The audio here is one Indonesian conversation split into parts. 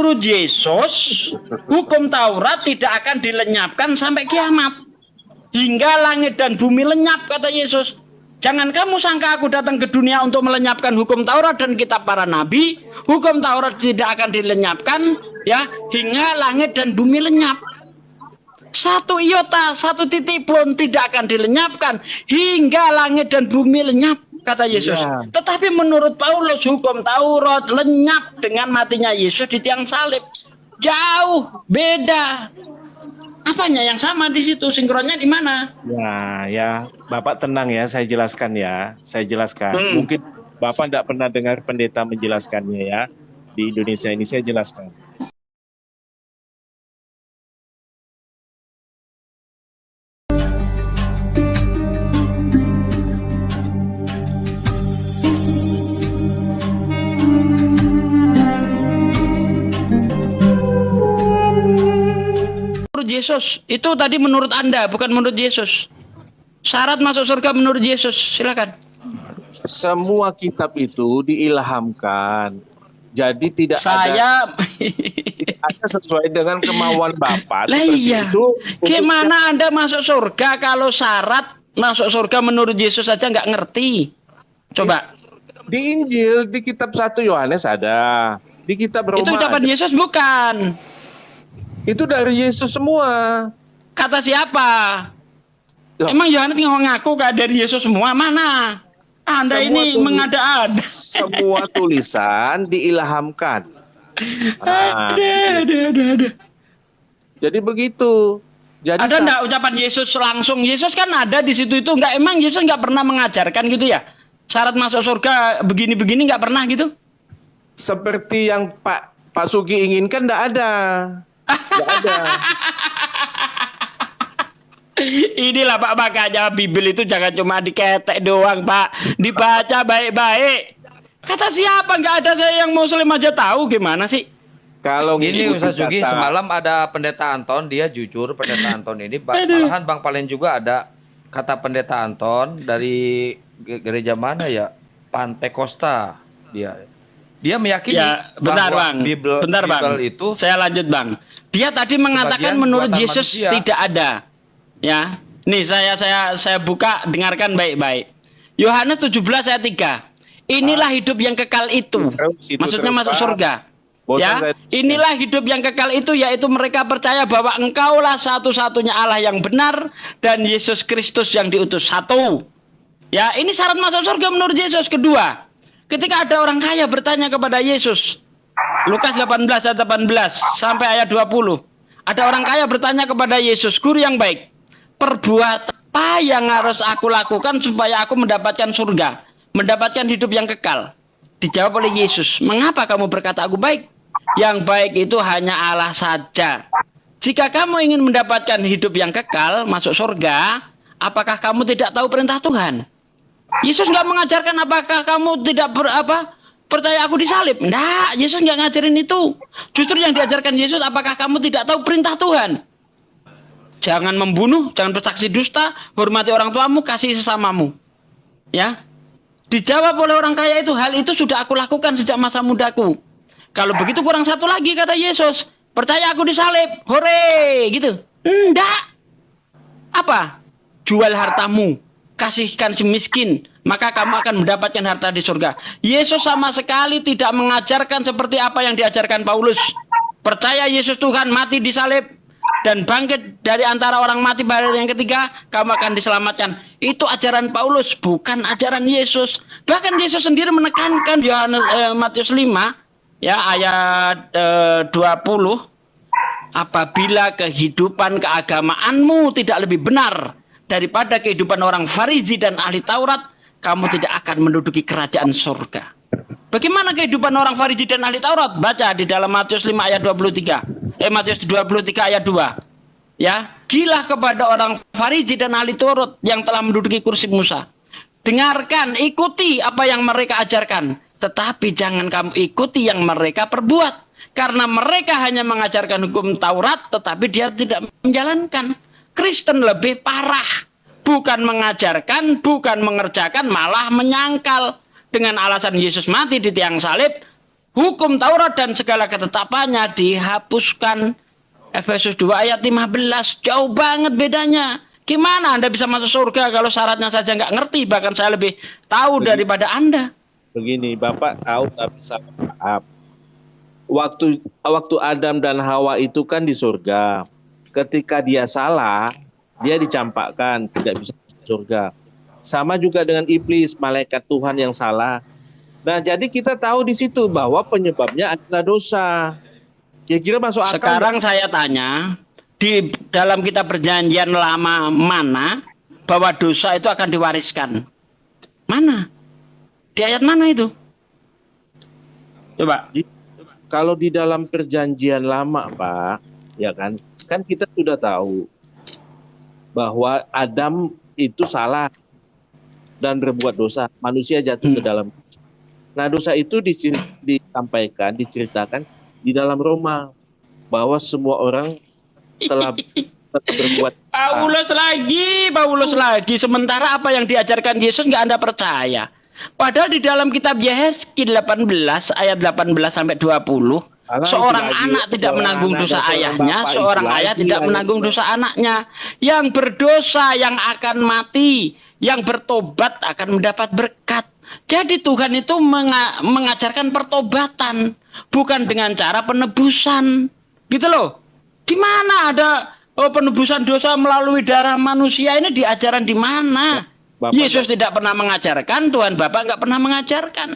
menurut Yesus, hukum Taurat tidak akan dilenyapkan sampai kiamat. Hingga langit dan bumi lenyap, kata Yesus. Jangan kamu sangka aku datang ke dunia untuk melenyapkan hukum Taurat dan kitab para nabi. Hukum Taurat tidak akan dilenyapkan, ya, hingga langit dan bumi lenyap. Satu iota, satu titik pun tidak akan dilenyapkan hingga langit dan bumi lenyap, kata Yesus. Ya. Tetapi menurut Paulus, hukum Taurat lenyap dengan matinya Yesus di tiang salib. Jauh beda. Apanya yang sama di situ? Sinkronnya di mana? Ya, Bapak tenang ya, saya jelaskan ya. Saya jelaskan. Mungkin Bapak tidak pernah dengar pendeta menjelaskannya ya. Di Indonesia ini saya jelaskan. Yesus, itu tadi menurut Anda, bukan menurut Yesus. Syarat masuk surga menurut Yesus, silakan. Semua kitab itu diilhamkan. Jadi tidak ada sesuai dengan kemauan Bapak. Lah iya. Gimana Anda masuk surga kalau syarat masuk surga menurut Yesus saja nggak ngerti? Coba. Di Injil, di kitab 1 Yohanes ada. Di kitab Roma. Itu ucapan Yesus bukan? Itu dari Yesus semua. Kata siapa? Loh. Emang Yohanes ngaku gak dari Yesus semua? Mana? Anda semua ini mengada-ada. Semua tulisan diilhamkan. Ada. Jadi begitu. Jadi ada enggak ucapan Yesus langsung? Yesus kan ada di situ itu. Enggak, emang Yesus enggak pernah mengajarkan gitu ya? Syarat masuk surga begini-begini enggak pernah gitu? Seperti yang Pak Sugi inginkan enggak ada. Enggak ada. Inilah Pak, makanya Bible itu jangan cuma diketek doang Pak, dibaca baik-baik. Kata siapa? Nggak ada, saya yang muslim aja tahu gimana sih. Kalau gini Ustaz Sugi, semalam ada pendeta Anton, dia jujur pendeta Anton ini. Malahan Bang Palen juga ada kata pendeta Anton dari gereja mana ya? Pantekosta dia meyakini ya, bentar Bang, Bible itu. Saya lanjut Bang. Dia tadi mengatakan menurut Yesus manusia. Tidak ada. Ya, nih saya buka, dengarkan baik-baik. Yohanes 17 ayat 3. Inilah hidup yang kekal itu. Maksudnya masuk surga. Ya, inilah hidup yang kekal itu, yaitu mereka percaya bahwa Engkaulah satu-satunya Allah yang benar dan Yesus Kristus yang diutus. Satu. Ya, ini syarat masuk surga menurut Yesus. Kedua, ketika ada orang kaya bertanya kepada Yesus, Lukas 18 ayat 18 sampai ayat 20. Ada orang kaya bertanya kepada Yesus, "Guru yang baik, perbuatan apa yang harus aku lakukan supaya aku mendapatkan surga, mendapatkan hidup yang kekal?" Dijawab oleh Yesus, "Mengapa kamu berkata aku baik? Yang baik itu hanya Allah saja. Jika kamu ingin mendapatkan hidup yang kekal, masuk surga, apakah kamu tidak tahu perintah Tuhan?" Yesus nggak mengajarkan apakah kamu tidak percaya aku disalib. Enggak, Yesus nggak ngajarin itu. Justru yang diajarkan Yesus, apakah kamu tidak tahu perintah Tuhan? Jangan membunuh, jangan bersaksi dusta, hormati orang tuamu, kasih sesamamu. Ya. Dijawab oleh orang kaya itu, hal itu sudah aku lakukan sejak masa mudaku. Kalau begitu kurang satu lagi, kata Yesus. Percaya aku disalib. Hore, gitu. Enggak. Apa? Jual hartamu, kasihkan si miskin, maka kamu akan mendapatkan harta di surga. Yesus sama sekali tidak mengajarkan seperti apa yang diajarkan Paulus. Percaya Yesus Tuhan, mati disalib, dan bangkit dari antara orang mati pada hari yang ketiga, kamu akan diselamatkan. Itu ajaran Paulus, bukan ajaran Yesus. Bahkan Yesus sendiri menekankan Matius 5 ya ayat 20, apabila kehidupan keagamaanmu tidak lebih benar daripada kehidupan orang Farisi dan ahli Taurat, kamu tidak akan menduduki kerajaan surga. Bagaimana kehidupan orang Farisi dan ahli Taurat? Baca di dalam Matius 5 ayat 23. Matius 23 ayat 2. Ya, gilah kepada orang Farisi dan ahli Taurat yang telah menduduki kursi Musa. Dengarkan, ikuti apa yang mereka ajarkan, tetapi jangan kamu ikuti yang mereka perbuat, karena mereka hanya mengajarkan hukum Taurat tetapi dia tidak menjalankan. Kristen lebih parah. Bukan mengajarkan, bukan mengerjakan, malah menyangkal. Dengan alasan Yesus mati di tiang salib, hukum Taurat dan segala ketetapannya dihapuskan. Efesus 2 ayat 15. Jauh banget bedanya. Gimana Anda bisa masuk surga kalau syaratnya saja nggak ngerti? Bahkan saya lebih tahu daripada Anda. Begini, Bapak tahu tapi salah paham. Waktu Adam dan Hawa itu kan di surga. Ketika dia salah, dia dicampakkan, tidak bisa masuk surga. Sama juga dengan iblis, malaikat Tuhan yang salah. Nah, jadi kita tahu di situ bahwa penyebabnya adalah dosa. Kira-kira masuk akal. Sekarang saya tanya, di dalam kitab perjanjian lama mana bahwa dosa itu akan diwariskan? Mana? Di ayat mana itu? Coba. Kalau di dalam perjanjian lama, Pak, ya kan kita sudah tahu bahwa Adam itu salah dan berbuat dosa. Manusia jatuh ke dalam. Nah, dosa itu diceritakan di dalam Roma bahwa semua orang telah berbuat. Paulus lagi. Sementara apa yang diajarkan Yesus nggak Anda percaya. Padahal di dalam kitab Yehezkiel 18 ayat 18 sampai 20, seorang anak tidak menanggung dosa ayahnya, seorang ayah tidak menanggung dosa anaknya. Yang berdosa yang akan mati, yang bertobat akan mendapat berkat. Jadi Tuhan itu mengajarkan pertobatan, bukan dengan cara penebusan. Gitu loh. Gimana ada penebusan dosa melalui darah manusia ini di ajaran di mana? Yesus tidak pernah mengajarkan, Tuhan Bapa nggak pernah mengajarkan.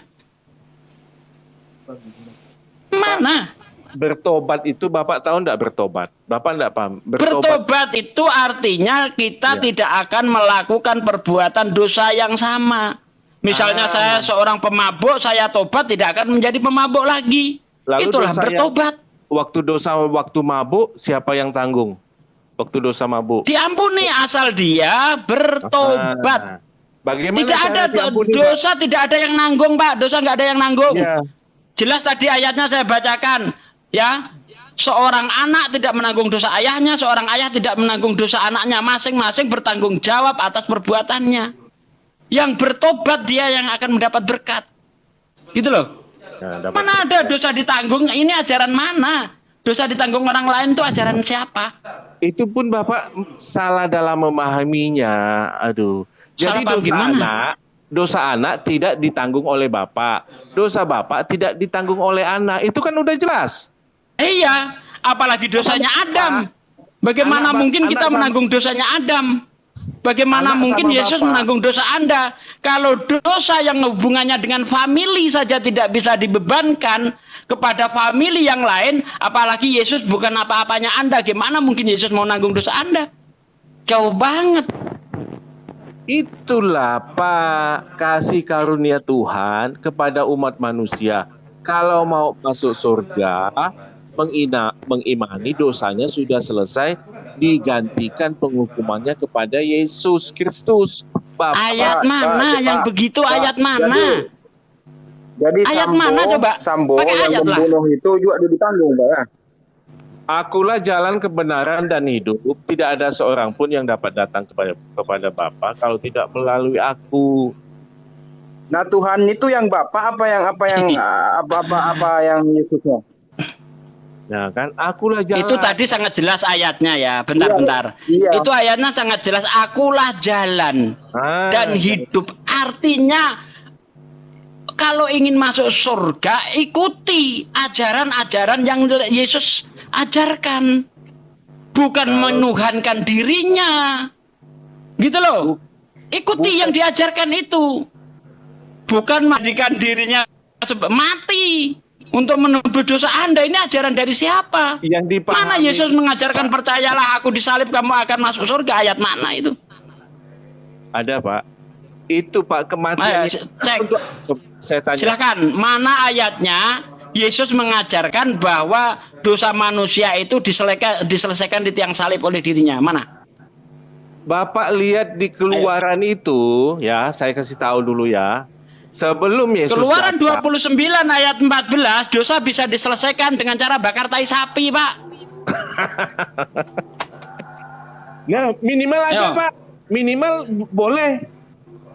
Mana? Bertobat itu Bapak tahu enggak bertobat? Bapak enggak paham. Bertobat itu artinya kita tidak akan melakukan perbuatan dosa yang sama. Misalnya saya seorang pemabuk, saya tobat tidak akan menjadi pemabuk lagi. Lalu itulah bertobat. Waktu mabuk siapa yang tanggung? Waktu dosa mabuk. Diampuni asal dia bertobat. Bagaimana tidak ada diampuni, dosa, Pak? Tidak ada yang nanggung, Pak. Dosa nggak ada yang nanggung. Ya. Jelas tadi ayatnya saya bacakan, ya. Seorang anak tidak menanggung dosa ayahnya, seorang ayah tidak menanggung dosa anaknya. Masing-masing bertanggung jawab atas perbuatannya. Yang bertobat dia yang akan mendapat berkat. Gitu loh. Ya, mana ada dosa ditanggung? Ini ajaran mana? Dosa ditanggung orang lain itu ajaran siapa? Itu pun Bapak salah dalam memahaminya. Aduh. Jadi dosa anak tidak ditanggung oleh Bapak. Dosa Bapak tidak ditanggung oleh anak. Itu kan udah jelas. Iya, apalagi dosanya Adam. Bagaimana mungkin kita menanggung dosanya Adam? Bagaimana mungkin Yesus menanggung dosa Anda? Kalau dosa yang hubungannya dengan famili saja tidak bisa dibebankan kepada famili yang lain, apalagi Yesus bukan apa-apanya Anda. Gimana mungkin Yesus mau nanggung dosa Anda? Jauh banget. Itulah Pak, kasih karunia Tuhan kepada umat manusia. Kalau mau masuk surga, mengimani dosanya sudah selesai, digantikan penghukumannya kepada Yesus Kristus. Ayat mana yang begitu? Ayat mana? Jadi ayat mana coba? Sambo yang membunuh itu juga ditanggung, Pak ya. Akulah jalan kebenaran dan hidup. Tidak ada seorang pun yang dapat datang kepada Bapa kalau tidak melalui aku. Nah, Tuhan itu yang Bapa apa yang Yesusnya? Nah kan, akulah jalan. Itu tadi sangat jelas ayatnya ya. Bentar. Iya. Itu ayatnya sangat jelas. Akulah jalan dan hidup. Artinya kalau ingin masuk surga, ikuti ajaran-ajaran yang Yesus ajarkan. Bukan menuhankan dirinya. Gitu loh. Ikuti yang diajarkan itu. Bukan mandikan dirinya mati untuk menebus dosa Anda. Ini ajaran dari siapa? Mana Yesus mengajarkan percayalah aku disalib kamu akan masuk surga? Ayat mana itu? Ada Pak. Itu Pak kematian. Cek. Saya tanya. Silakan. Mana ayatnya Yesus mengajarkan bahwa dosa manusia itu diselesaikan di tiang salib oleh dirinya? Mana? Bapak lihat di Keluaran itu, ya, saya kasih tahu dulu ya. Sebelum Yesus Keluaran 29 ayat 14, dosa bisa diselesaikan dengan cara bakar tai sapi, Pak. Nah, minimal aja, Pak. Minimal boleh.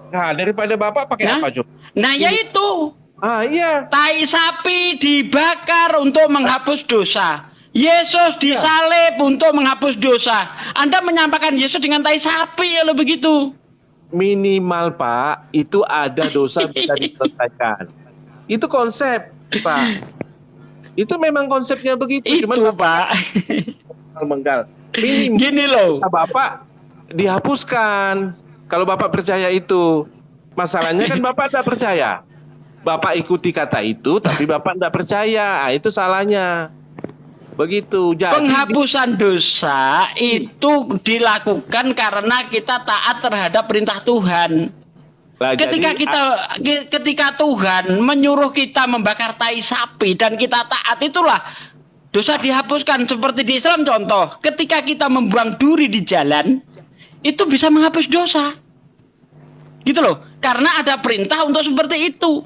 Nah, daripada Bapak pakai apa, Cuk? Nah, ya itu. Iya. Tai sapi dibakar untuk menghapus dosa. Yesus disalib untuk menghapus dosa. Anda menyampaikan Yesus dengan tai sapi kalau begitu. Minimal Pak, itu ada dosa bisa diselesaikan. Itu konsep Pak. Itu memang konsepnya begitu. Itu Pak. Menggal. Minimal Gini loh. dosa Bapak dihapuskan. Kalau Bapak percaya itu. Masalahnya kan Bapak tidak percaya. Bapak ikuti kata itu, tapi Bapak tidak percaya. Itu salahnya. Begitu. Jadi, Penghapusan dosa itu dilakukan karena kita taat terhadap perintah Tuhan. lah, Ketika Tuhan menyuruh kita membakar tai sapi dan kita taat, itulah dosa dihapuskan. Seperti di Islam contoh, ketika kita membuang duri di jalan, itu bisa menghapus dosa. Gitu loh. Karena ada perintah untuk seperti itu.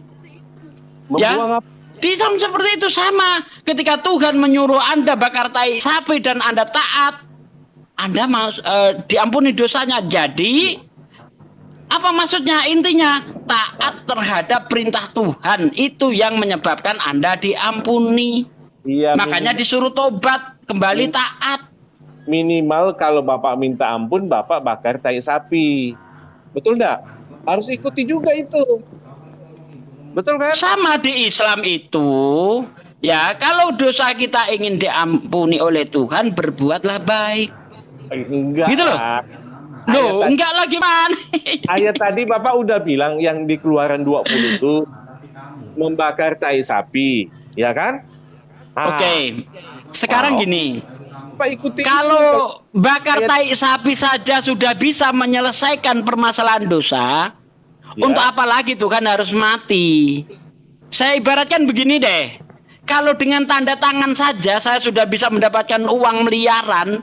membuang apa? Di Islam seperti itu sama. Ketika Tuhan menyuruh Anda bakar tai sapi dan Anda taat, Anda diampuni dosanya. Jadi, apa maksudnya? Intinya, taat terhadap perintah Tuhan itu yang menyebabkan Anda diampuni. Iya, Makanya disuruh tobat, kembali taat. minimal kalau Bapak minta ampun, Bapak bakar tai sapi. Betul enggak? Harus ikuti juga itu. Betul kan? Sama di Islam itu, ya kalau dosa kita ingin diampuni oleh Tuhan, berbuatlah baik. Enggak. Gitu loh. Loh, enggak lagi man. Ayat tadi Bapak udah bilang yang di Keluaran 20 itu membakar tai sapi, ya kan? Oke. Sekarang gini, Bapak ikuti. kalau bakar tai sapi saja sudah bisa menyelesaikan permasalahan dosa, Ya. untuk apa lagi Tuhan harus mati? Saya ibaratkan begini deh. Kalau dengan tanda tangan saja saya sudah bisa mendapatkan uang miliaran,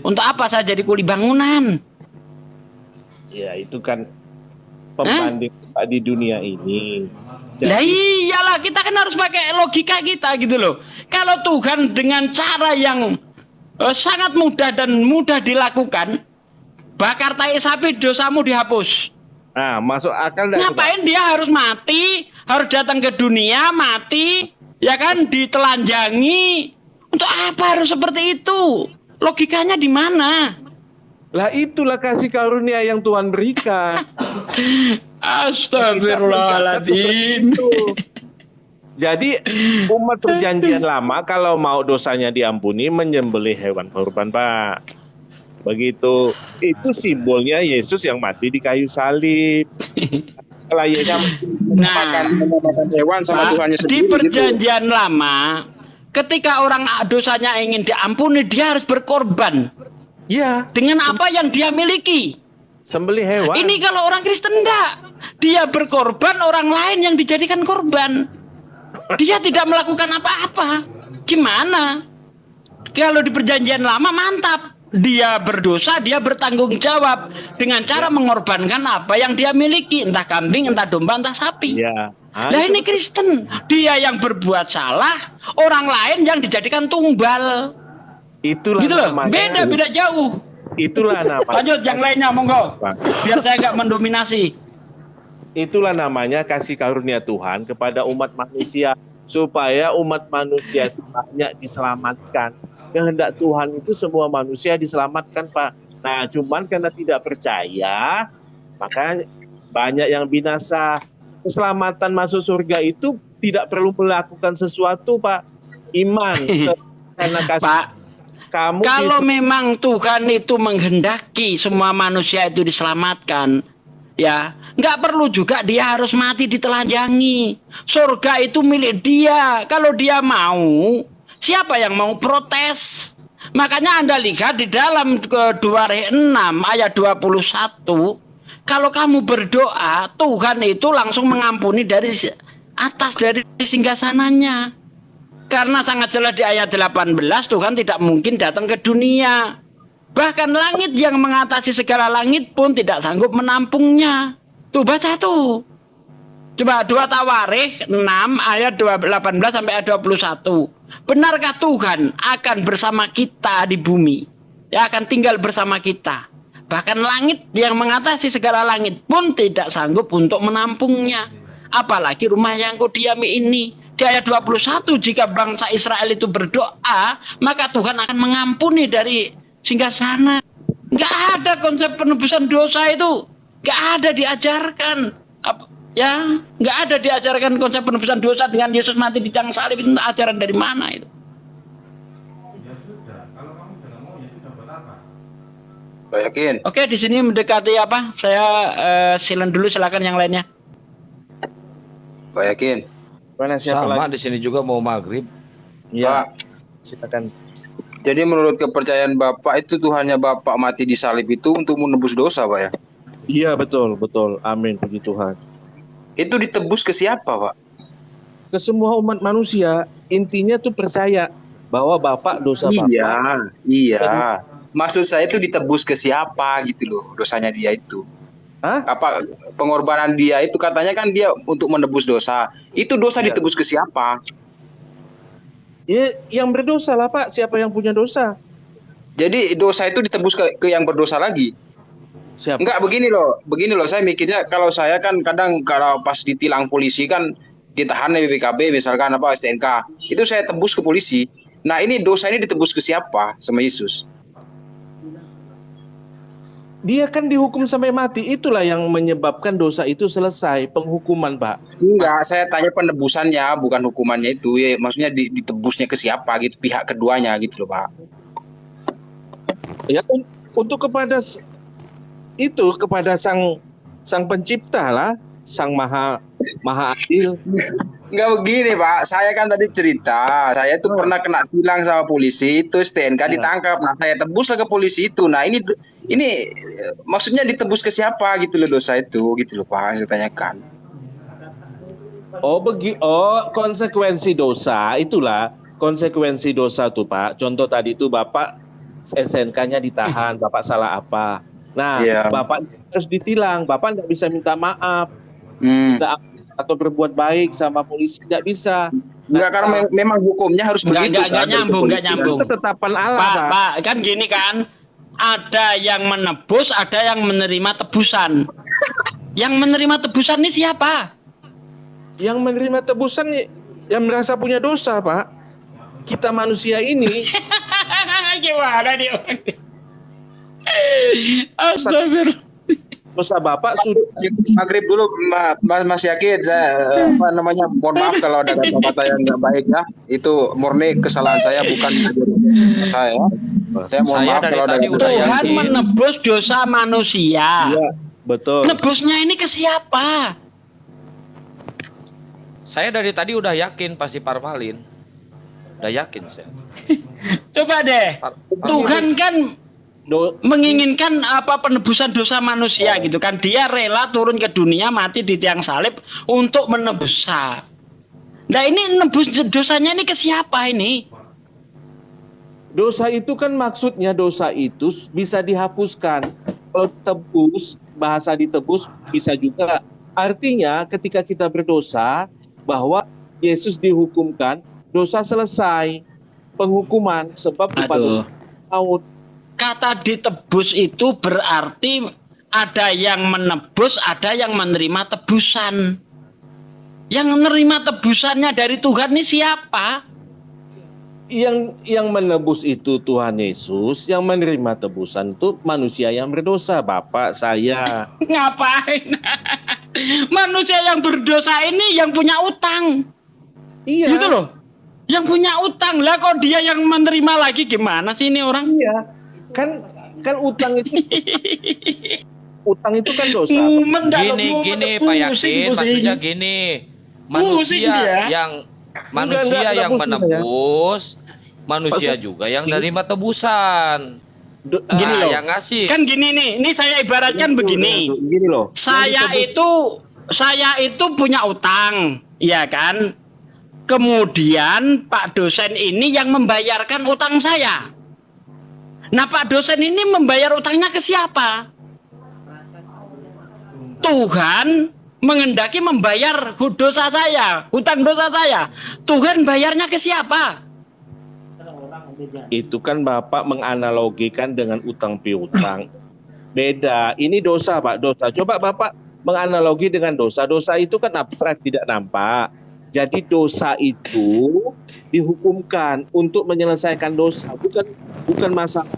untuk apa saya jadi kuli bangunan? Ya, itu kan pembanding Pak di dunia ini. Lah iyalah, kita kan harus pakai logika kita gitu loh. Kalau Tuhan dengan cara yang sangat mudah dan mudah dilakukan, bakar tai sapi dosamu dihapus. Nah, masuk akal enggak? Ngapain dia harus mati, harus datang ke dunia mati, ya kan, ditelanjangi? Untuk apa harus seperti itu? Logikanya di mana? Lah itulah kasih karunia yang Tuhan berikan. Astagfirullahaladzim. Jadi umat perjanjian lama kalau mau dosanya diampuni menyembelih hewan korban, Pak. Begitu. Itu simbolnya Yesus yang mati di kayu salib. Layaknya Nah, Makan hewan sama Pak, Tuhannya di sendiri gitu. perjanjian lama, ketika orang dosanya ingin diampuni, dia harus berkorban. ya, Dengan apa yang dia miliki. sembelih hewan. Ini kalau orang Kristen enggak. Dia berkorban, orang lain yang dijadikan korban. Dia tidak melakukan apa-apa. Gimana? Kalau di perjanjian lama mantap. Dia berdosa, dia bertanggung jawab dengan cara mengorbankan apa yang dia miliki, entah kambing, entah domba, entah sapi. Ya. Nah ini Kristen, dia yang berbuat salah, orang lain yang dijadikan tumbal. Itulah Gitu loh, namanya. beda jauh. Itulah namanya. Lanjut yang lainnya, monggo. Biar saya nggak mendominasi. Itulah namanya kasih karunia Tuhan kepada umat manusia supaya umat manusia itu banyak diselamatkan. Kehendak Tuhan itu semua manusia diselamatkan, Pak. Nah, cuman karena tidak percaya, maka banyak yang binasa. Keselamatan masuk surga itu tidak perlu melakukan sesuatu, Pak. Iman. Karena kasih Pak, kamu kalau memang Tuhan itu menghendaki semua manusia itu diselamatkan, ya, nggak perlu juga dia harus mati ditelanjangi. Surga itu milik dia. Kalau dia mau, siapa yang mau protes? Makanya Anda lihat di dalam 2 6 ayat 21, kalau kamu berdoa, Tuhan itu langsung mengampuni dari atas, dari singgasananya. Karena sangat jelas di ayat 18, Tuhan tidak mungkin datang ke dunia. Bahkan langit yang mengatasi segala langit pun tidak sanggup menampungnya. Tuh baca tuh. Coba 2 Tawarikh 6 ayat 18 sampai ayat 21. Benarkah Tuhan akan bersama kita di bumi? Ya, akan tinggal bersama kita. Bahkan langit yang mengatasi segala langit pun tidak sanggup untuk menampungnya. Apalagi rumah yang kau diami ini. Di ayat 21, jika bangsa Israel itu berdoa, maka Tuhan akan mengampuni dari singgasana. Nggak ada konsep penebusan dosa itu. Nggak ada diajarkan. Ya, nggak ada diajarkan konsep penebusan dosa dengan Yesus mati di tiang salib. Itu ajaran dari mana itu? Pak Yakin. Oke, di sini mendekati apa? Saya silent dulu, silakan yang lainnya. Pak Yakin. Mana siapa Sama lagi? di sini juga mau maghrib. Ya, Pak, silakan. jadi menurut kepercayaan Bapak itu Tuhannya Bapak mati di salib itu untuk menebus dosa, Pak ya? Iya, betul, betul. Amin, puji Tuhan. Itu ditebus ke siapa, Pak? Ke semua umat manusia, intinya tuh percaya bahwa Bapak dosa Bapak. Iya. Maksud saya itu ditebus ke siapa gitu loh, dosanya dia itu. Hah? Apa pengorbanan dia itu katanya kan dia untuk menebus dosa. Itu dosa Iya. ditebus ke siapa? Ya, yang berdosa lah Pak. Siapa yang punya dosa? Jadi dosa itu ditebus ke yang berdosa lagi. Siapa? Enggak, begini loh. Saya mikirnya kalau saya kan kadang kalau pas ditilang polisi kan ditahan BPKB misalkan apa STNK, itu saya tebus ke polisi. Nah, ini dosa ini ditebus ke siapa? Sama Yesus. Dia kan dihukum sampai mati. Itulah yang menyebabkan dosa itu selesai. Penghukuman Pak. Enggak, saya tanya penebusannya, bukan hukumannya itu. Ya, maksudnya ditebusnya ke siapa gitu, pihak keduanya gitu loh, Pak. Ya, untuk kepada kepada sang pencipta lah, sang maha adil. Enggak begini, Pak. Saya kan tadi cerita, saya itu pernah kena tilang sama polisi, itu STNK ditangkap. Nah, saya tebuslah ke polisi itu. Nah, ini maksudnya ditebus ke siapa gitu loh dosa itu, gitu loh, Pak. Saya tanyakan. Oh, konsekuensi dosa. Itulah konsekuensi dosa tuh, Pak. Contoh tadi itu Bapak SNK-nya ditahan, Bapak salah apa? Nah, Iya. Bapak harus ditilang. Bapak tidak bisa minta maaf, Hmm. atau berbuat baik sama polisi, tidak bisa. Enggak, karena memang hukumnya harus begitu. Enggak nyambung, enggak nyambung. Itu ketetapan Allah, Pak, Pak. Pak, kan gini kan, ada yang menebus, ada yang menerima tebusan. Yang menerima tebusan ini siapa? Yang menerima tebusan yang merasa punya dosa, Pak. Kita manusia ini. Gimana dia? Astagfirullah. Dosa Bapak sudah. Maghrib dulu, Mas Yakin. Apa namanya? Mohon maaf kalau ada kata-kata yang nggak baik ya. Itu murni kesalahan saya, bukan saya. Saya mohon Saya maaf dari kalau ada tadi udah Tuhan yakin. menebus dosa manusia. Iya, betul. Nebusnya ini ke siapa? Saya dari tadi udah yakin pasti Parmalin. Udah yakin saya. Coba deh. Tuhan kan menginginkan apa penebusan dosa manusia gitu kan, dia rela turun ke dunia mati di tiang salib untuk menebus. Nah ini nebus dosanya ini ke siapa ini? Dosa itu kan maksudnya dosa itu bisa dihapuskan. Kalau tebus, bahasa ditebus bisa juga. Artinya ketika kita berdosa bahwa Yesus dihukumkan, dosa selesai, penghukuman sebab Aduh. maut. Kata ditebus itu berarti ada yang menebus, ada yang menerima tebusan. Yang menerima tebusannya dari Tuhan ini siapa? Yang menebus itu Tuhan Yesus, yang menerima tebusan itu manusia yang berdosa, Bapak, saya. Ngapain? Manusia yang berdosa ini yang punya utang. Iya. Gitu loh. Yang punya utang lah, kok dia yang menerima lagi, gimana sih ini orang? Iya. Kan utang itu kan dosa. Gini Pak Yakin, maksudnya gini. Manusia yang Enggak menebus, manusia juga yang menerima tebusan. Gini loh. Yang ngasih. Kan gini nih, ini saya ibaratkan begini. Gini loh. Saya itu punya utang, ya kan? Kemudian Pak dosen ini yang membayarkan utang saya. Nah, Pak dosen ini membayar utangnya ke siapa? Tuhan mengendaki membayar dosa saya, hutang dosa saya. Tuhan bayarnya ke siapa? Itu kan Bapak menganalogikan dengan utang piutang. Beda. Ini dosa, Pak, dosa. Coba Bapak menganalogi dengan dosa. Dosa itu kan abstrak, tidak nampak. Jadi dosa itu dihukumkan untuk menyelesaikan dosa, bukan masalah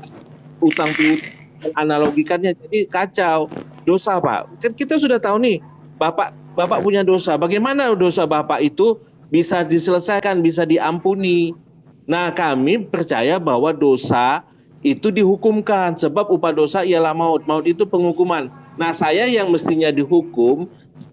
utang piutang. Menganalogikannya jadi kacau. Dosa, Pak. Kan kita sudah tahu nih, Bapak punya dosa. Bagaimana dosa Bapak itu bisa diselesaikan, bisa diampuni? Nah, kami percaya bahwa dosa itu dihukumkan, sebab upah dosa ialah maut. Maut itu penghukuman. Nah, saya yang mestinya dihukum,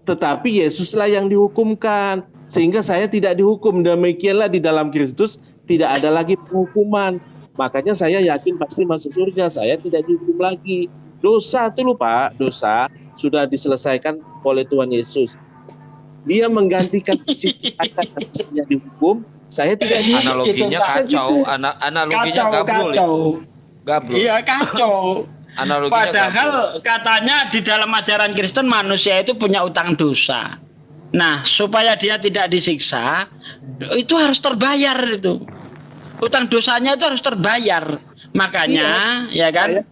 tetapi Yesuslah yang dihukumkan, sehingga saya tidak dihukum. Demikianlah di dalam Kristus tidak ada lagi penghukuman. Makanya saya yakin pasti masuk surga. Saya tidak dihukum lagi. Dosa itu lupa, dosa sudah diselesaikan oleh Tuhan Yesus. Dia menggantikan posisi saya dihukum, saya tidak dihukum. Analoginya kacau, analoginya gabrol. Gabrol. Iya, kacau. Analoginya Padahal gabrol. katanya di dalam ajaran Kristen manusia itu punya utang dosa. Nah, supaya dia tidak disiksa, itu harus terbayar itu. Utang dosanya itu harus terbayar. Makanya, ya kan,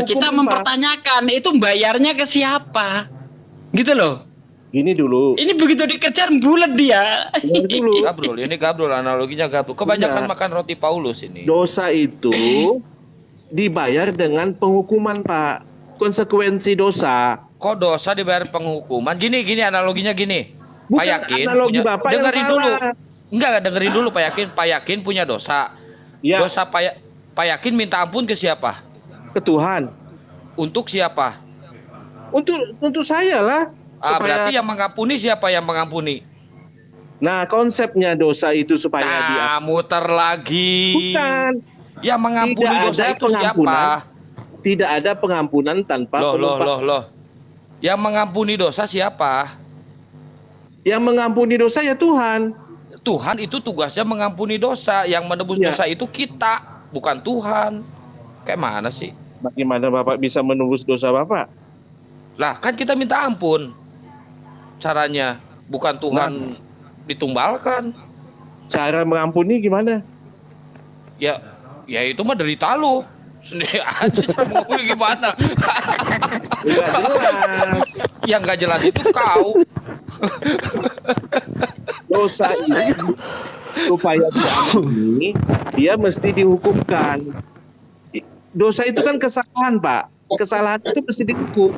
kita mempertanyakan itu bayarnya ke siapa? Gitu loh. Gini dulu. Ini begitu dikejar bulat dia. Dulu. Gabrol, ini gabrol, analoginya gabrol. Kebanyakan makan roti Paulus ini. Dosa itu dibayar dengan penghukuman, Pak. Konsekuensi dosa. Kok dosa dibayar penghukuman? Gini analoginya gini. Bukan Pak Yakin analogi punya, Bapak yang dengerin salah. dulu. Enggak, dengerin dulu Pak Yakin. Pak Yakin punya dosa. Ya. Dosa Pak Yakin minta ampun ke siapa? Ke Tuhan. Untuk siapa? Untuk saya lah. Berarti yang mengampuni siapa yang mengampuni? Nah, konsepnya dosa itu supaya Nah, muter lagi. Bukan. Yang mengampuni Tidak dosa ada itu pengampunan. siapa? Tidak ada pengampunan tanpa penumpang. Loh. Yang mengampuni dosa siapa? Yang mengampuni dosa ya Tuhan. Tuhan itu tugasnya mengampuni dosa. Yang menebus Ya. dosa itu kita, bukan Tuhan. Kayak mana sih? Bagaimana Bapak bisa menebus dosa Bapak? Lah, kan kita minta ampun. Caranya bukan Tuhan ditumbalkan. Cara mengampuni gimana? Ya itu mah derita lu. Sendiri aja cara mengampuni gimana? Enggak jelas. Yang nggak jelas itu kau. Dosa ini supaya diampuni, dia mesti dihukumkan. Dosa itu kan kesalahan, Pak. Kesalahan itu mesti dihukum.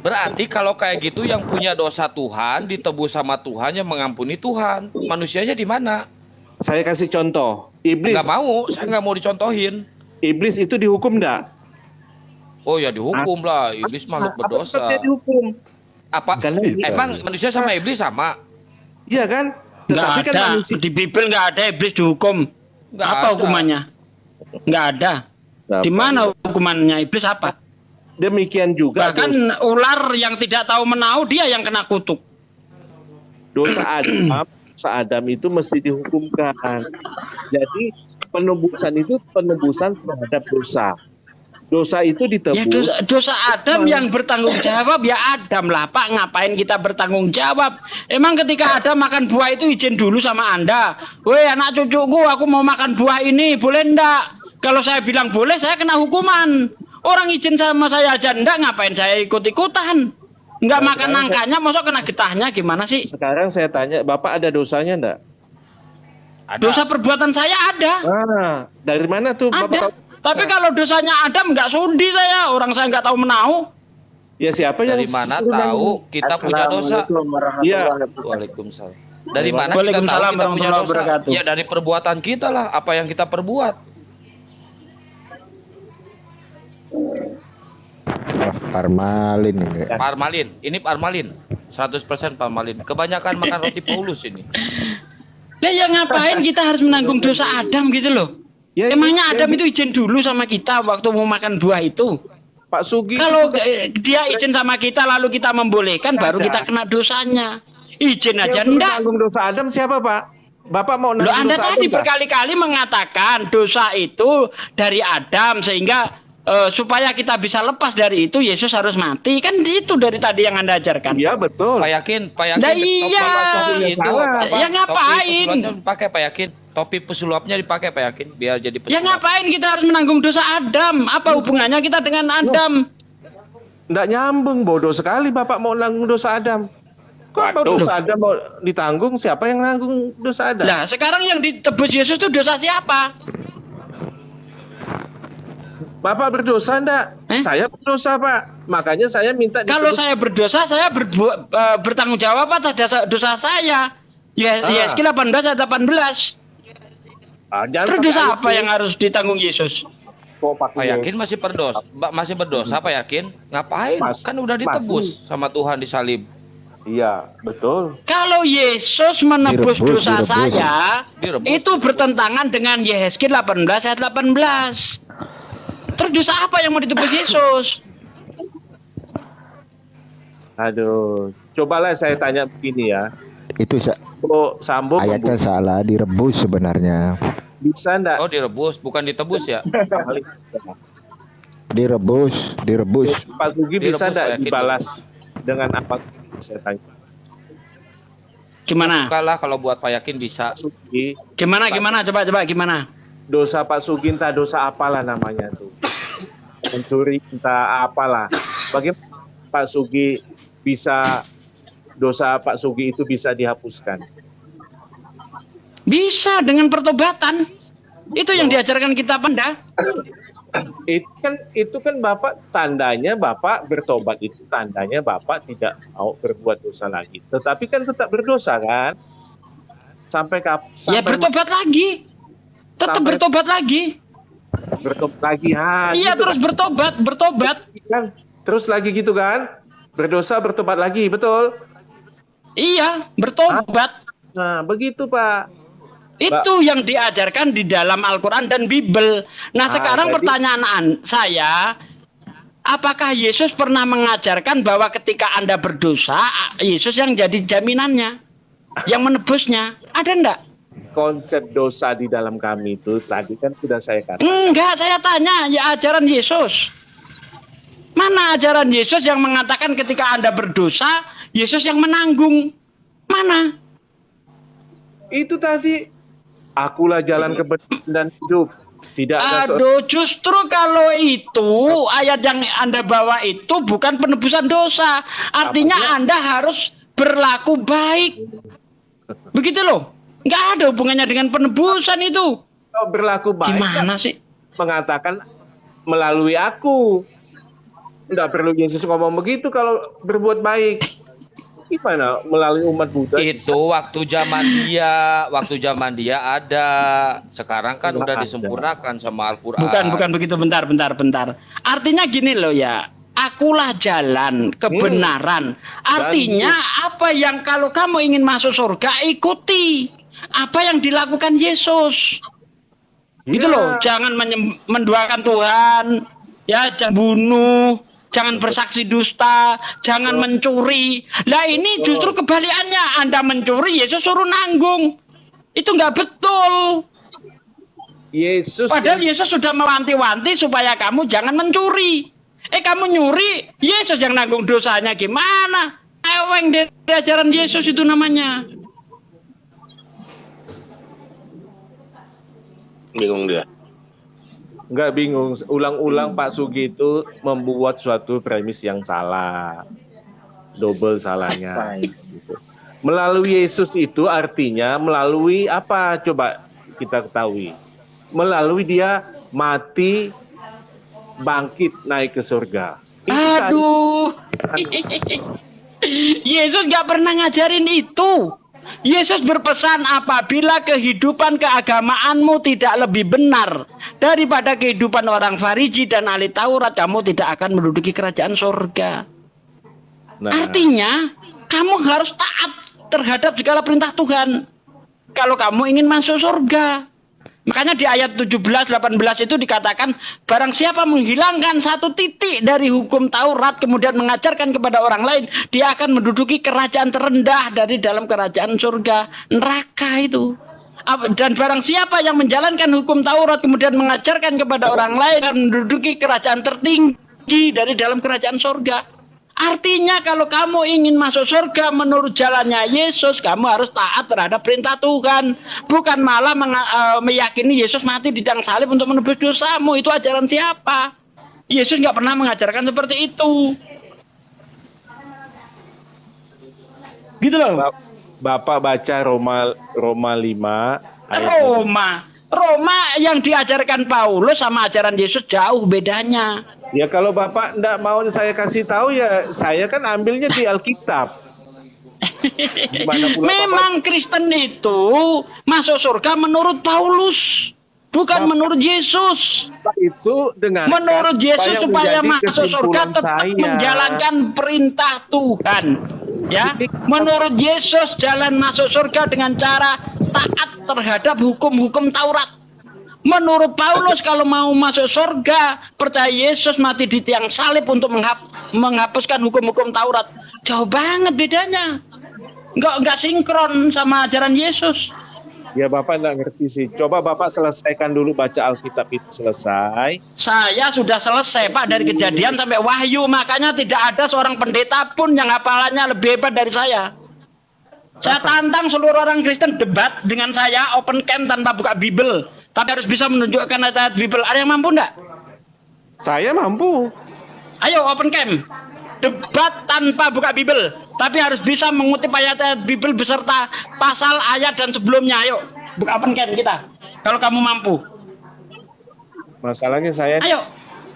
Berarti kalau kayak gitu yang punya dosa Tuhan ditebus sama Tuhan, yang mengampuni Tuhan. Manusianya di mana? Saya kasih contoh. Iblis. Nggak mau, saya nggak mau dicontohin. Iblis itu dihukum enggak? Oh ya dihukum lah, iblis makhluk Apa berdosa. sebabnya dihukum? Apa? Karena Emang manusia sama iblis sama? Iya kan? Nggak Tetapi kan ada. manusia Di Bible nggak ada iblis dihukum. Nggak Apa ada. hukumannya? Nggak ada. Di mana hukumannya iblis apa? demikian juga Bahkan ular yang tidak tahu menau dia yang kena kutuk. dosa Adam itu mesti dihukumkan. Jadi penebusan itu penebusan terhadap dosa. Dosa itu Ya ditebus. dosa Adam yang bertanggung jawab ya Adam lah Pak. Ngapain kita bertanggung jawab? Emang ketika Adam makan buah itu izin dulu sama Anda. Woi anak cucuku aku mau makan buah ini boleh enggak? Kalau saya bilang boleh saya kena hukuman. Orang izin sama saya aja enggak, ngapain saya ikut-ikutan? Enggak Nah, makan sekarang nangkanya, masuk kena getahnya gimana sih? Sekarang saya tanya, Bapak ada dosanya enggak? Ada. Dosa perbuatan saya ada. Dari mana tuh Bapak Ada. tahu? Tapi kalau dosanya Adam enggak sudi saya, orang saya enggak tahu menau. Ya siapa yang Dari mana suruh tahu kita punya dosa? Iya. Waalaikumsalam. Dari mana kita tahu Waalaikumsalam kita punya warahmatullahi dosa? wabarakatuh. Ya dari perbuatan kita lah, apa yang kita perbuat. Parmalin ini. Parmalin, ini parmalin. 100% parmalin. Kebanyakan makan roti Paulus ini. Lah ya ngapain kita harus menanggung dosa Adam gitu loh? Ya, Emangnya ya, Adam itu izin dulu sama kita waktu mau makan buah itu? Pak Sugi. Kalau dia izin sama kita lalu kita membolehkan baru kita kena dosanya. Izin aja yang enggak. menanggung dosa Adam siapa Pak? Bapak mau Loh nanggung Anda dosa tadi Adam, Pak? berkali-kali mengatakan dosa itu dari Adam sehingga supaya kita bisa lepas dari itu Yesus harus mati. Kan itu dari tadi yang Anda ajarkan. Iya betul. Pak Yakin, Nah, iya. itu Ya ngapain? Topi pesulapnya dipakai Pak Yakin. Topi pesulapnya dipakai Pak Yakin biar jadi pesulap. Ya ngapain kita harus menanggung dosa Adam? Apa hubungannya kita dengan Adam? Nggak nyambung, bodoh sekali Bapak mau nanggung dosa Adam. Kok dosa Adam mau ditanggung? Siapa yang nanggung dosa Adam? Nah, sekarang yang ditebus Yesus itu dosa siapa? Bapak berdosa enggak? Saya berdosa, Pak. Makanya saya minta Kalau ditebus. saya berdosa, saya bertanggung jawab atas dosa saya. Yesaya 18 ayat 18. Jangan Terus pakai dosa ayat apa ini. yang harus ditanggung Yesus? Kok Pak pakai Yakin masih berdosa Pak Yakin? Ngapain? Kan udah ditebus sama Tuhan di salib. Iya, betul. Kalau Yesus menebus Direbus, dosa direbus. saya, Direbus. itu bertentangan dengan Yesaya 18 ayat 18. Terus dosa apa yang mau ditebus Yesus? Aduh, cobalah saya tanya begini ya. Itu Sambo ayatnya salah, direbus sebenarnya. bisa enggak? Oh direbus, bukan ditebus ya? Direbus. Pak Sugi bisa Direbus, enggak Pak Yakin. dibalas dengan apa? Saya tanya. Gimana? Kalah kalau buat Pak Yakin bisa. Pak Sugi, Gimana? Coba gimana? dosa Pak Sugi entah dosa apalah namanya tuh. Mencuri entah apalah. Bagaimana Pak Sugi bisa dosa Pak Sugi itu bisa dihapuskan? Bisa dengan pertobatan. Itu yang diajarkan kita Anda. Itu kan Bapak tandanya Bapak bertobat, itu tandanya Bapak tidak mau berbuat dosa lagi. Tetapi kan tetap berdosa kan? Sampai Ya bertobat lagi. Tetap sampai- bertobat lagi. bertobat lagi. Iya, Gitu terus bertobat. kan? Terus lagi gitu kan? Berdosa bertobat lagi, betul? Iya, bertobat. Nah, begitu Pak. Itu yang diajarkan di dalam Al-Quran dan Bible. Nah, sekarang jadi- pertanyaan saya, apakah Yesus pernah mengajarkan bahwa ketika Anda berdosa, Yesus yang jadi jaminannya, yang menebusnya? Ada enggak? Konsep dosa di dalam kami itu tadi kan sudah saya katakan. Enggak, saya tanya, ya ajaran Yesus. Mana ajaran Yesus yang mengatakan ketika Anda berdosa, Yesus yang menanggung? Mana? Itu tadi, akulah jalan kebenaran dan hidup. Tidak ada Aduh, justru kalau itu ayat yang Anda bawa itu bukan penebusan dosa. Artinya Anda harus berlaku baik. Begitu loh. Nggak ada hubungannya dengan penebusan itu. Kalau berlaku baik. Gimana sih? Mengatakan melalui aku. Nggak perlu Yesus ngomong begitu kalau berbuat baik. Gimana melalui umat Buddha? Itu waktu zaman dia ada. Sekarang kan Nggak udah ada. disempurnakan sama Al-Qur'an. Bukan begitu. Bentar. Artinya gini loh ya. Akulah jalan kebenaran. Artinya apa yang kalau kamu ingin masuk surga, ikuti apa yang dilakukan Yesus. Gitu loh. Jangan menduakan Tuhan. Ya, jangan bunuh. Jangan bersaksi dusta, jangan mencuri. Lah ini justru kebalikannya. Anda mencuri, Yesus suruh nanggung. Itu nggak betul. Yesus Padahal Yesus sudah mewanti-wanti supaya kamu jangan mencuri. Kamu nyuri, Yesus yang nanggung dosanya. Gimana? Eweng dari ajaran Yesus itu namanya. bingung dia. Nggak bingung, ulang-ulang Pak Sugi itu membuat suatu premis yang salah, double salahnya. Gitu. Melalui Yesus itu artinya melalui apa? Coba kita ketahui. Melalui dia mati, bangkit, naik ke surga. Itu kan- Aduh. Yesus nggak pernah ngajarin itu. Yesus berpesan apabila kehidupan keagamaanmu tidak lebih benar daripada kehidupan orang Farisi dan ahli Taurat, kamu tidak akan menduduki kerajaan surga. Nah, Artinya kamu harus taat terhadap segala perintah Tuhan kalau kamu ingin masuk surga. Makanya di ayat 17-18 itu dikatakan, barang siapa menghilangkan satu titik dari hukum Taurat kemudian mengajarkan kepada orang lain, dia akan menduduki kerajaan terendah dari dalam kerajaan surga, neraka itu. Dan barang siapa yang menjalankan hukum Taurat kemudian mengajarkan kepada orang lain, akan menduduki kerajaan tertinggi dari dalam kerajaan surga. Artinya kalau kamu ingin masuk surga menurut jalannya Yesus, kamu harus taat terhadap perintah Tuhan. Bukan malah meyakini Yesus mati di tiang salib untuk menebus dosamu. Itu ajaran siapa? Yesus nggak pernah mengajarkan seperti itu. Gitu loh. Bapak baca Roma 5 ayat Roma yang diajarkan Paulus sama ajaran Yesus jauh bedanya. Ya kalau Bapak enggak mau saya kasih tahu ya saya kan ambilnya di Alkitab. Gimana pula Memang Kristen itu masuk surga menurut Paulus, bukan menurut Yesus. Bapak itu dengan Menurut Yesus supaya masuk surga tetap menjalankan perintah Tuhan. Ya, menurut Yesus jalan masuk surga dengan cara taat terhadap hukum-hukum Taurat. Menurut Paulus kalau mau masuk surga percaya Yesus mati di tiang salib untuk menghapuskan hukum-hukum Taurat. Jauh banget bedanya. Enggak sinkron sama ajaran Yesus. Ya Bapak enggak ngerti sih. Coba Bapak selesaikan dulu baca Alkitab itu selesai. Saya sudah selesai Pak dari Kejadian sampai Wahyu, makanya tidak ada seorang pendeta pun yang hafalannya lebih hebat dari saya. Saya tantang seluruh orang Kristen debat dengan saya open camp tanpa buka Bible, tapi harus bisa menunjukkan ayat Bible. Ada yang mampu enggak? Saya mampu. Ayo open camp. Debat tanpa buka Bible, tapi harus bisa mengutip ayat-ayat Bible beserta pasal, ayat dan sebelumnya. Ayo, buka open camp kita. Kalau kamu mampu. Masalahnya saya Ayo.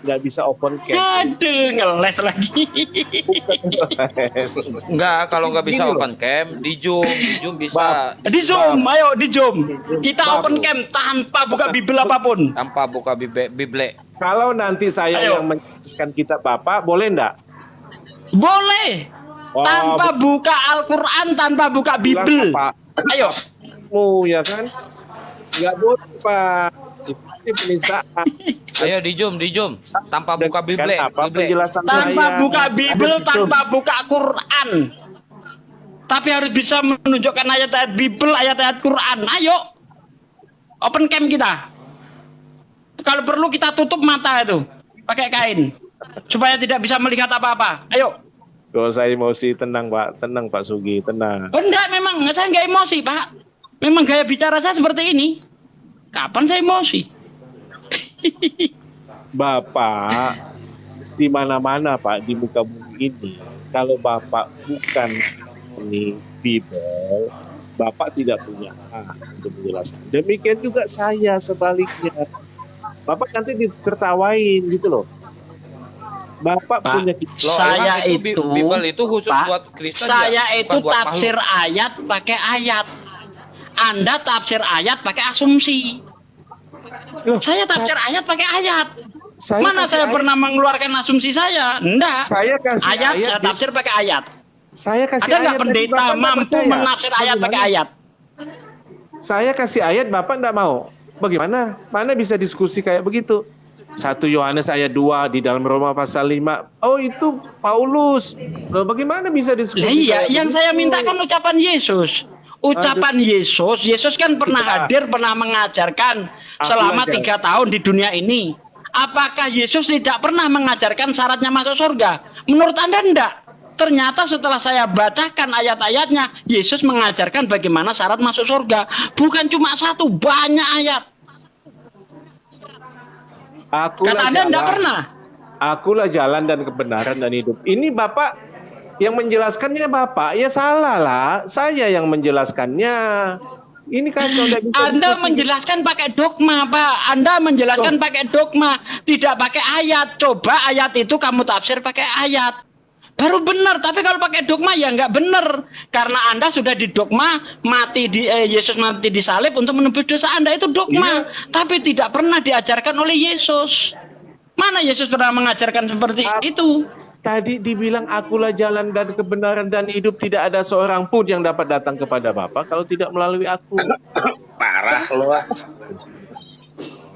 nggak bisa open camp. Aduh, ngeles lagi. Enggak, kalau nggak bisa Gini open cam, di Zoom bisa. Di Zoom, ayo di Zoom. Kita open camp tanpa buka Bible apapun. Tanpa buka Bible. Kalau nanti saya Ayo. yang menjelaskan kitab Bapak, boleh enggak? Boleh. Oh, Tanpa buka Al-Quran, tanpa buka Bible. Pak. Ayo. Ya kan? Nggak boleh Pak. Itu penistaan. Ayo di Zoom. Tanpa buka Bible. Kan apa penjelasan Tanpa saya? buka Bible, Ada tanpa buka Quran. Tapi harus bisa menunjukkan ayat-ayat Bible, ayat-ayat Quran. Ayo. Open camp kita. Kalau perlu kita tutup mata itu. Pakai kain. Supaya tidak bisa melihat apa-apa. Ayo. Kalau saya emosi, tenang Pak. Tenang Pak Sugi, tenang. Oh, enggak, memang saya enggak emosi, Pak. Memang gaya bicara saya seperti ini. Kapan saya emosi? Bapak di mana-mana Pak di muka bumi ini, kalau Bapak bukan ini Bible, Bapak tidak punya hak untuk menjelaskan. Demikian juga saya sebaliknya. Bapak nanti ditertawain gitu loh. Bapak Pak, punya Loh, saya emang itu Bible itu khusus Pak, buat Kristen. saya ya? itu Bukan buat tafsir makhluk. ayat pakai ayat. Anda tafsir ayat pakai asumsi. Loh, Saya tafsir ayat pakai ayat. saya Mana kasih saya ayat. pernah mengeluarkan asumsi saya? Enggak. Saya kasih Ayat ayat saya di- tafsir pakai ayat. Saya kasih Ada nggak ayat, tapi pendeta Bapak nggak mampu percaya. menafsir ayat Bagaimana? pakai ayat? Saya kasih ayat, Bapak enggak mau. Bagaimana? Mana bisa diskusi kayak begitu? 1 Yohanes ayat 2 di dalam Roma pasal 5. Oh, itu Paulus. Loh, bagaimana bisa diskusi? Lah iya, kayak yang begitu? saya mintakan ucapan Yesus. Ucapan Yesus kan pernah Sudah. hadir, pernah mengajarkan selama belajar. 3 tahun di dunia ini. Apakah Yesus tidak pernah mengajarkan syaratnya masuk surga? Menurut Anda enggak? Ternyata setelah saya bacakan ayat-ayatnya, Yesus mengajarkan bagaimana syarat masuk surga. Bukan cuma satu, banyak ayat. Akulah Kata Anda enggak jalan. pernah. Akulah jalan dan kebenaran dan hidup. Ini Bapak yang menjelaskannya Bapak, ya salah lah. Saya yang menjelaskannya. Ini kacau. Nggak bisa Anda diskusi. menjelaskan pakai dogma, Pak. Anda menjelaskan pakai dogma, tidak pakai ayat. Coba ayat itu kamu tafsir pakai ayat. Baru benar, tapi kalau pakai dogma ya nggak benar. Karena Anda sudah didogma Yesus mati di salib untuk menebus dosa Anda, itu dogma. Tapi tidak pernah diajarkan oleh Yesus. Mana Yesus pernah mengajarkan seperti itu? Tadi dibilang akulah jalan dan kebenaran dan hidup, tidak ada seorang pun yang dapat datang kepada Bapa kalau tidak melalui aku. Parah loh.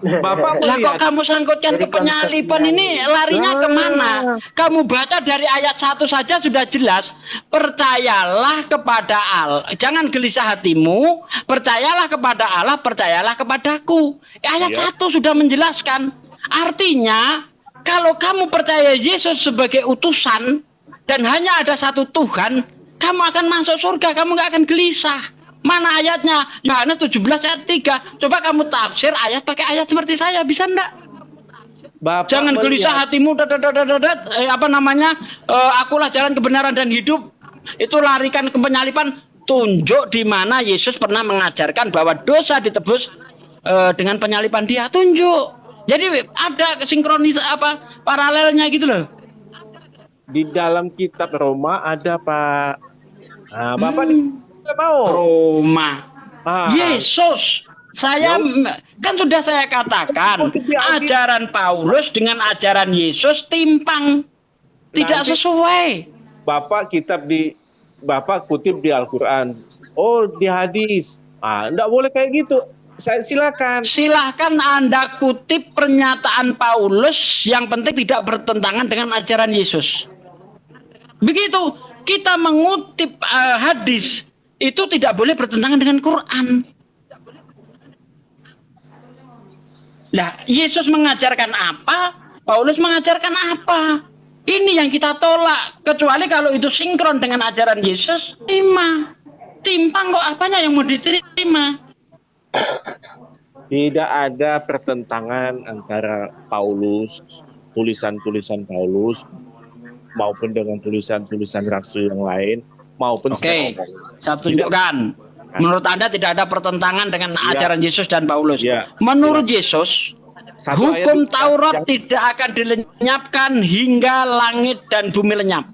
Bapak Lah kok melihat kamu sangkutkan ke penyalipan ini, larinya kemana? Kamu baca dari ayat 1 saja sudah jelas. Percayalah kepada Allah, jangan gelisah hatimu. Percayalah kepada Allah, percayalah kepadaku. Ayat 1 sudah menjelaskan. Artinya kalau kamu percaya Yesus sebagai utusan dan hanya ada satu Tuhan, kamu akan masuk surga, kamu nggak akan gelisah. Mana ayatnya? Yohanes 17 ayat 3. Coba kamu tafsir ayat pakai ayat seperti saya, bisa enggak? Bapak Jangan gelisah melihat- hatimu, akulah jalan kebenaran dan hidup. Itu larikan ke penyalipan. Tunjuk di mana Yesus pernah mengajarkan bahwa dosa ditebus dengan penyalipan Dia. Tunjuk. Jadi ada sinkronis paralelnya gitu loh. di dalam kitab Roma ada, Pak. Nah, Bapak nggak mau. Roma. Ah. Yesus. Saya kan sudah saya katakan, ajaran Paulus dengan ajaran Yesus timpang. Tidak Nanti- sesuai. Bapak kutip di Al-Quran. Oh, di hadis. Enggak boleh kayak gitu. Saya silakan. Silahkan Anda kutip pernyataan Paulus, yang penting tidak bertentangan dengan ajaran Yesus. Begitu kita mengutip hadis, itu tidak boleh bertentangan dengan Quran. Nah, Yesus mengajarkan apa? Paulus mengajarkan apa? Ini yang kita tolak. Kecuali kalau itu sinkron dengan ajaran Yesus, terima. Timpang kok, apanya yang mau diterima? Tidak ada pertentangan antara Paulus, tulisan-tulisan Paulus, maupun dengan tulisan-tulisan rasul yang lain, maupun Oke, saya tunjukkan. Menurut Anda tidak ada pertentangan dengan ajaran Yesus dan Paulus. Ya. Menurut Yesus, Satu hukum ayat- Taurat tidak akan dilenyapkan hingga langit dan bumi lenyap.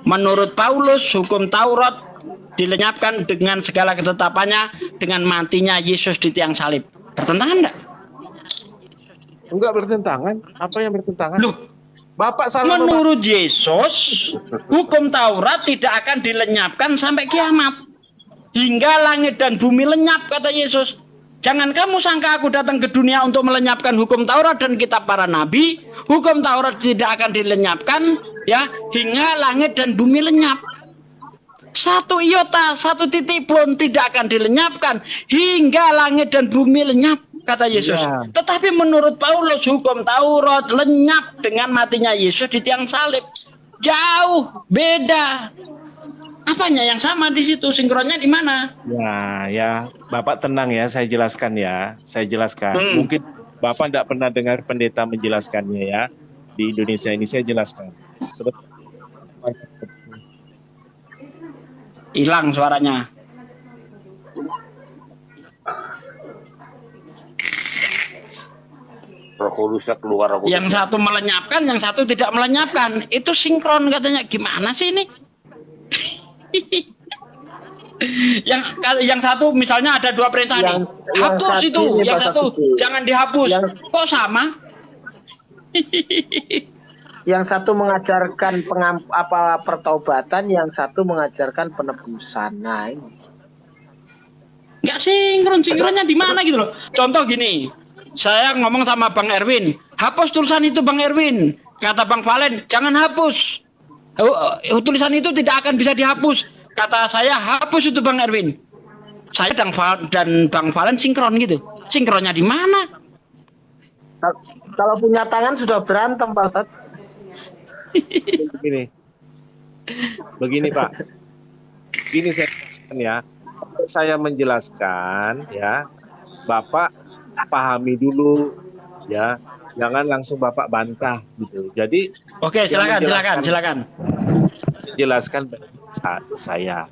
Menurut Paulus, hukum Taurat dilenyapkan dengan segala ketetapannya dengan matinya Yesus di tiang salib. Bertentangan enggak? Enggak bertentangan. Apa yang bertentangan? Loh, Bapak salah menurut Yesus, hukum Taurat tidak akan dilenyapkan sampai kiamat. Hingga langit dan bumi lenyap, kata Yesus. Jangan kamu sangka aku datang ke dunia untuk melenyapkan hukum Taurat dan kitab para nabi. Hukum Taurat tidak akan dilenyapkan ya hingga langit dan bumi lenyap. Satu iota, satu titik pun tidak akan dilenyapkan hingga langit dan bumi lenyap, kata Yesus. Ya. Tetapi menurut Paulus, hukum Taurat lenyap dengan matinya Yesus di tiang salib. Jauh beda. Apanya yang sama di situ? Sinkronnya di mana? Ya, Bapak tenang ya, saya jelaskan ya. Saya jelaskan. Mungkin Bapak tidak pernah dengar pendeta menjelaskannya ya. Di Indonesia ini saya jelaskan. Hilang suaranya. Roh Kudusnya keluar. Roh Kudus. Yang satu melenyapkan, yang satu tidak melenyapkan. Itu sinkron katanya. Gimana sih ini? yang satu misalnya ada dua perintah nih. Hapus itu, yang satu jangan dihapus. Kok sama? Yang satu mengajarkan pertaubatan, yang satu mengajarkan penebusan. Nah, ini. Nggak sinkronnya di mana gitu loh. Contoh gini, saya ngomong sama Bang Erwin, hapus tulisan itu Bang Erwin. Kata Bang Valen, jangan hapus. Tulisan itu tidak akan bisa dihapus. Kata saya, hapus itu Bang Erwin. Saya dan Bang Valen sinkron gitu. Sinkronnya di mana? Kalau punya tangan sudah berantem, Pak Ustadz. Begini Pak. Gini saya jelaskan ya. Saya menjelaskan ya. Bapak pahami dulu ya. Jangan langsung Bapak bantah gitu. Jadi Oke, silakan. Jelaskan saya.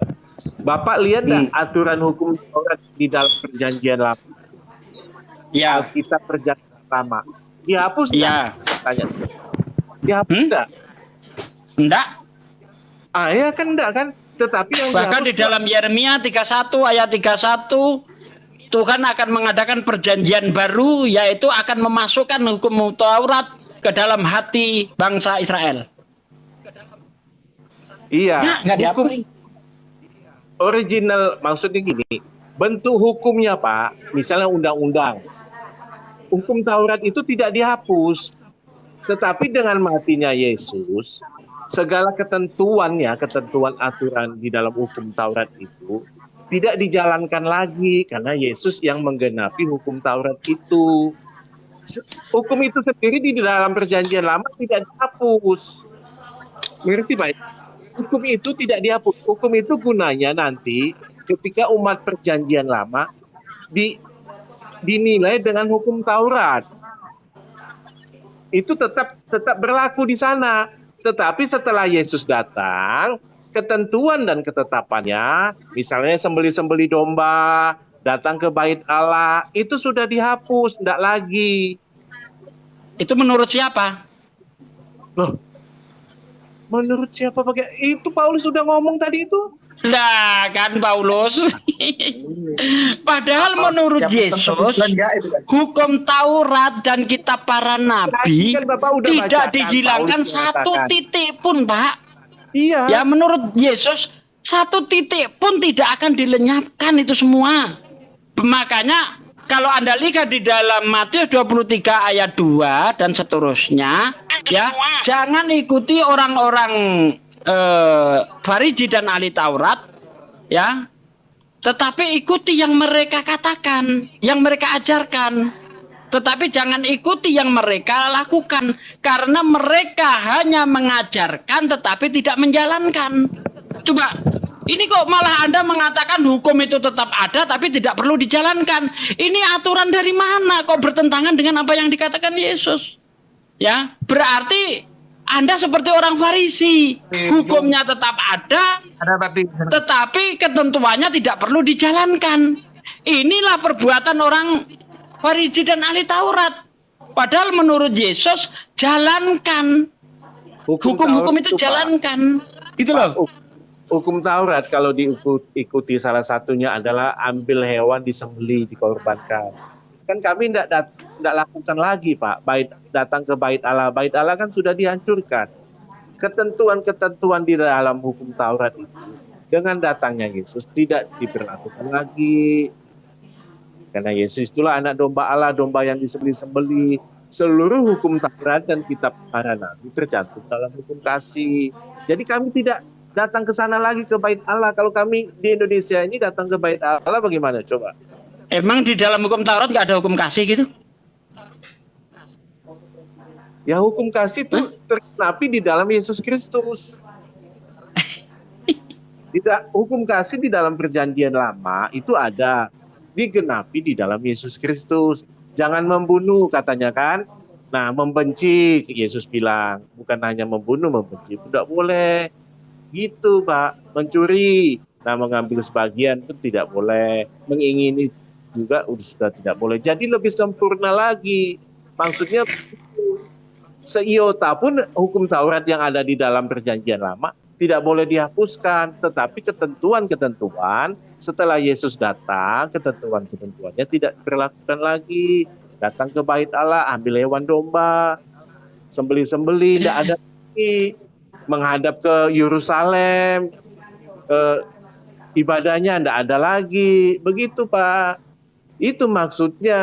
Bapak lihat nggak aturan hukum Taurat di dalam perjanjian lama? Ya, Kita perjanjian lama. Dihapus nggak? ya. Tanya. Dihapus nggak? Enggak. Ya kan enggak kan? Tetapi yang Bahkan di dihapus dalam Yeremia 31 ayat 31 Tuhan akan mengadakan perjanjian baru, yaitu akan memasukkan hukum Taurat ke dalam hati bangsa Israel. Iya. Nggak Hukum diapain. original maksudnya gini. Bentuk hukumnya Pak, misalnya undang-undang. Hukum Taurat itu tidak dihapus. Tetapi dengan matinya Yesus, segala ketentuan aturan di dalam hukum Taurat itu tidak dijalankan lagi karena Yesus yang menggenapi hukum Taurat itu. Hukum itu sendiri di dalam perjanjian lama tidak dihapus. Mengerti Pak? Hukum itu tidak dihapus. Hukum itu gunanya nanti ketika umat perjanjian lama dinilai dengan hukum Taurat. itu tetap berlaku di sana. Tetapi setelah Yesus datang, ketentuan dan ketetapannya, misalnya sembeli-sembeli domba, datang ke bait Allah, itu sudah dihapus, tidak lagi. Itu menurut siapa? Loh, menurut siapa pakai? Itu Paulus sudah ngomong tadi itu. Nah, kan Paulus. Padahal menurut Yesus, hukum Taurat dan kitab para nabi Tadi kan Bapak udah tidak bacakan, dihilangkan Paulus satu mengatakan. titik pun, Pak. Iya. Ya, menurut Yesus, satu titik pun tidak akan dilenyapkan itu semua. Makanya, kalau Anda lihat di dalam Matius 23 ayat 2 dan seterusnya, ya, jangan ikuti orang-orang Farisi dan ahli Taurat, ya, tetapi ikuti yang mereka katakan, yang mereka ajarkan. Tetapi jangan ikuti yang mereka lakukan, karena mereka hanya mengajarkan tetapi tidak menjalankan. Coba, ini kok malah Anda mengatakan hukum itu tetap ada tapi tidak perlu dijalankan. Ini aturan dari mana? Kok bertentangan dengan apa yang dikatakan Yesus? Ya, berarti Anda seperti orang Farisi. Hukumnya tetap ada, tetapi ketentuannya tidak perlu dijalankan. Inilah perbuatan orang Farisi dan ahli Taurat. Padahal menurut Yesus, jalankan. Hukum-hukum itu jalankan. Gitu loh. Hukum Taurat kalau diikuti salah satunya adalah ambil hewan disembelih, dikorbankan. Kan kami tidak lakukan lagi, Pak. Datang ke bait Allah. Bait Allah kan sudah dihancurkan. Ketentuan-ketentuan di dalam hukum Taurat itu dengan datangnya Yesus tidak diberlakukan lagi. Karena Yesus itulah anak domba Allah, domba yang disembelih-sembelih. Seluruh hukum Taurat dan kitab para nabi tercantum dalam hukum kasih. Jadi kami tidak datang ke sana lagi ke bait Allah. Kalau kami di Indonesia ini datang ke bait Allah bagaimana coba? Emang di dalam hukum Taurat nggak ada hukum kasih gitu? Ya hukum kasih itu tergenapi di dalam Yesus Kristus. Tidak, hukum kasih di dalam perjanjian lama itu ada, digenapi di dalam Yesus Kristus. Jangan membunuh katanya kan. Nah, membenci, Yesus bilang, bukan hanya membunuh, membenci tidak boleh. Gitu, Pak. Mencuri, nah mengambil sebagian pun tidak boleh. Mengingini juga sudah tidak boleh. Jadi lebih sempurna lagi. Maksudnya seiota pun hukum Taurat yang ada di dalam perjanjian lama tidak boleh dihapuskan, tetapi ketentuan-ketentuan setelah Yesus datang, ketentuan-ketentuannya tidak diberlakukan lagi. Datang ke bait Allah, ambil hewan domba, sembeli-sembeli, tidak ada lagi. Menghadap ke Yerusalem, ibadahnya tidak ada lagi. Begitu, Pak. Itu maksudnya.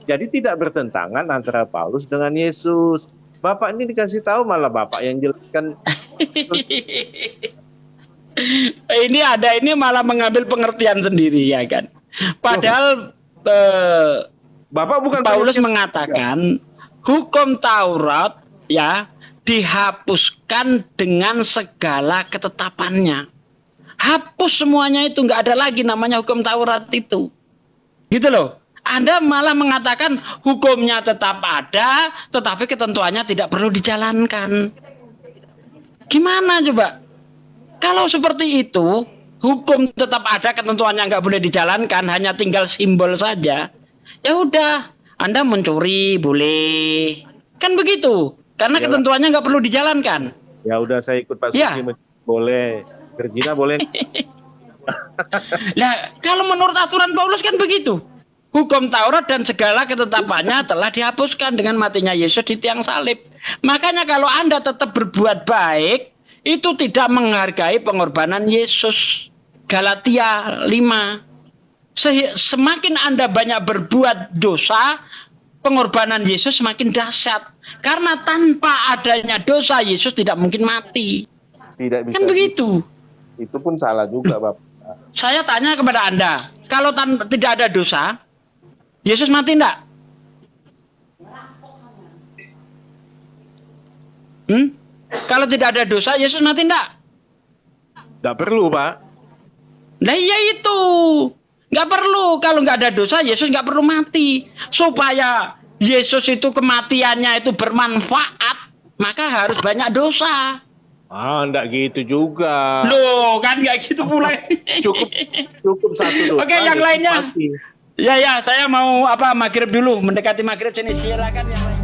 Jadi tidak bertentangan antara Paulus dengan Yesus. Bapak ini dikasih tahu malah Bapak yang jelaskan. Ini malah mengambil pengertian sendiri ya kan. Padahal Bapak bukan Paulus mengatakan hukum Taurat ya dihapuskan dengan segala ketetapannya. Hapus semuanya itu, nggak ada lagi namanya hukum Taurat itu. Gitu loh. Anda malah mengatakan hukumnya tetap ada, tetapi ketentuannya tidak perlu dijalankan. Gimana coba? Kalau seperti itu, hukum tetap ada, ketentuannya nggak boleh dijalankan, hanya tinggal simbol saja. Ya udah, Anda mencuri boleh, kan begitu? Karena ketentuannya nggak perlu dijalankan. Ya udah, saya ikut Pak Suki, boleh. Berzina boleh. Nah, kalau menurut aturan Paulus kan begitu. Hukum Taurat dan segala ketetapannya telah dihapuskan dengan matinya Yesus di tiang salib. Makanya kalau Anda tetap berbuat baik, itu tidak menghargai pengorbanan Yesus. Galatia 5. Semakin Anda banyak berbuat dosa, pengorbanan Yesus semakin dahsyat. Karena tanpa adanya dosa, Yesus tidak mungkin mati. Tidak bisa. Kan begitu. Itu pun salah juga, Bapak. Saya tanya kepada Anda, kalau tidak ada dosa, Yesus mati enggak? Kalau tidak ada dosa, Yesus mati enggak? Tidak perlu, Pak. Nah iya itu. Nggak perlu. Kalau nggak ada dosa, Yesus nggak perlu mati. Supaya Yesus itu kematiannya itu bermanfaat, maka harus banyak dosa. Enggak gitu juga. Loh, kan nggak gitu pula. Cukup satu dosa. Oke, yang ya lainnya. mati. Ya, saya mau maghrib dulu, mendekati maghrib sini, silakan yang lain.